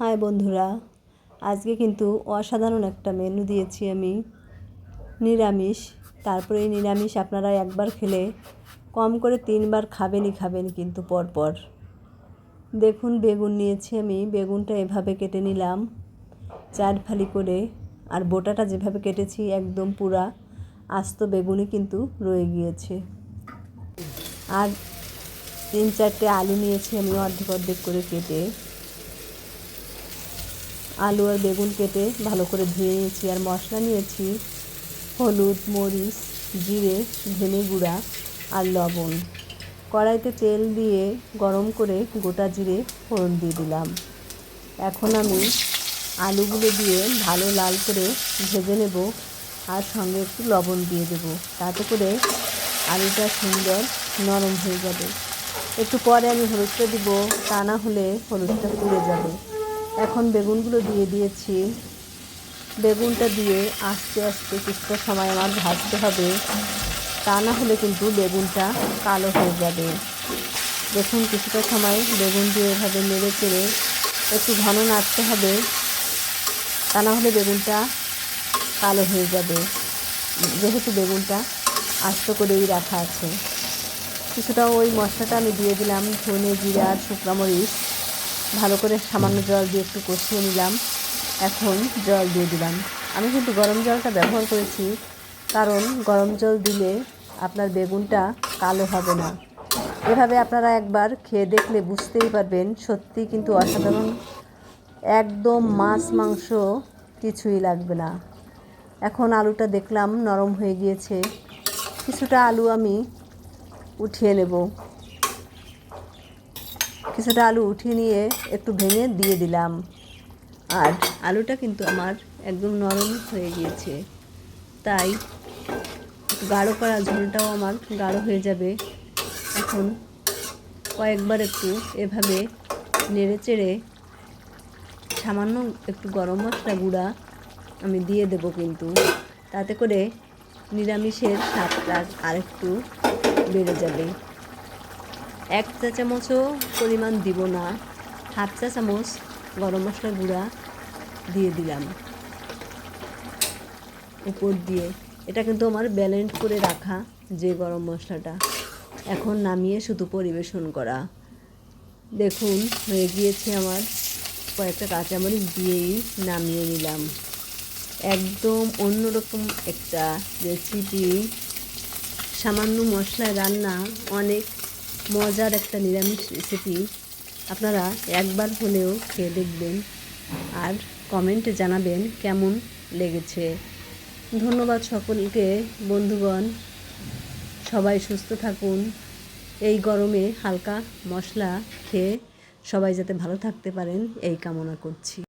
High বন্ধুরা, আজকে কিন্তু অসাধারণ একটা মেনু দিয়েছি আমি, নিরামিষ। তারপরে এই নিরামিষ আপনারা একবার খেলে কম করে 3বার খাবেন কিন্তু পরপর। দেখুন, বেগুন নিয়েছি আমি, বেগুনটা এভাবে কেটে নিলাম 4 ফালি করে। আর বোটাটা যেভাবে কেটেছি একদম পুরা আস্ত বেগুনই কিন্তু রয়ে গিয়েছে। আর 3-4টে আলু নিয়েছি আমি অর্ধেক করে কেটে। আলু আর বেগুন কেটে ভালো করে ধুয়ে নিয়েছি। আর মশলা নিয়েছি হলুদ, মরিচ, জিরে, ধনে গুঁড়া আর লবণ। কড়াইতে তেল দিয়ে গরম করে গোটা জিরে ফোড়ন দিয়ে দিলাম। এখন আমি আলুগুলো দিয়ে ভালো লাল করে ভেজে নেব আর সঙ্গে একটু লবণ দিয়ে দেব, তাতে করে আলুটা সুন্দর নরম হয়ে যাবে। একটু পরে আমি হলুদটা দিব, তা না হলে হলুদটা পুড়ে যাবে। এখন বেগুনগুলো দিয়ে দিয়েছি। বেগুনটা দিয়ে আস্তে আস্তে কিছুটা সময় আমার ভাজতে হবে, তা না হলে কিন্তু বেগুনটা কালো হয়ে যাবে। দেখুন, কিছুটা সময় বেগুন দিয়ে এভাবে নেড়ে চেড়ে একটু ঘন নাড়তে হবে, তা না হলে বেগুনটা কালো হয়ে যাবে, যেহেতু বেগুনটা আস্ত করেই রাখা আছে। কিছুটা ওই মশলাটা আমি দিয়ে দিলাম, ধনে, জিরা আর শুকনো মরিচ। ভালো করে সামান্য জল দিয়ে একটু কষিয়ে নিলাম। এখন জল দিয়ে দিলাম। আমি কিন্তু গরম জলটা ব্যবহার করেছি, কারণ গরম জল দিলে আপনার বেগুনটা কালো হবে না। এভাবে আপনারা একবার খেয়ে দেখলে বুঝতেই পারবেন, সত্যি কিন্তু অসাধারণ। একদম মাছ মাংস কিছুই লাগবে না। এখন আলুটা দেখলাম নরম হয়ে গিয়েছে। কিছুটা আলু আমি উঠিয়ে নেব। কিছুটা আলু উঠিয়ে নিয়ে একটু ভেঙে দিয়ে দিলাম। আর আলুটা কিন্তু আমার একদম নরম হয়ে গিয়েছে, তাই গাঢ় করা ঝোলটাও আমার গাঢ় হয়ে যাবে। এখন কয়েকবার একটু এভাবে নেড়ে চেড়ে সামান্য একটু গরম মশলা গুঁড়া আমি দিয়ে দেব, কিন্তু তাতে করে নিরামিষের স্বাদটা আরেকটু বেড়ে যাবে। 1 চা চামচও পরিমাণ দিব না, 1/2 চা চামচ গরম মশলা গুঁড়া দিয়ে দিলাম উপর দিয়ে। এটা কিন্তু আমার ব্যালেন্স করে রাখা যে গরম মশলাটা। এখন নামিয়ে শুধু পরিবেশন করা। দেখুন, হয়ে গিয়েছে আমার। কয়েকটা কাঁচামরিচ দিয়েই নামিয়ে নিলাম। একদম অন্যরকম একটা রেসিপি, সামান্য মশলায় রান্না, অনেক মজার একটা নিরামিষ রেসিপি। আপনারা একবার হলেও খেয়ে দেখবেন আর কমেন্টে জানাবেন কেমন লেগেছে। ধন্যবাদ সকলকে বন্ধুগণ। সবাই সুস্থ থাকুন। এই গরমে হালকা মশলা খেয়ে সবাই যাতে ভালো থাকতে পারেন এই কামনা করছি।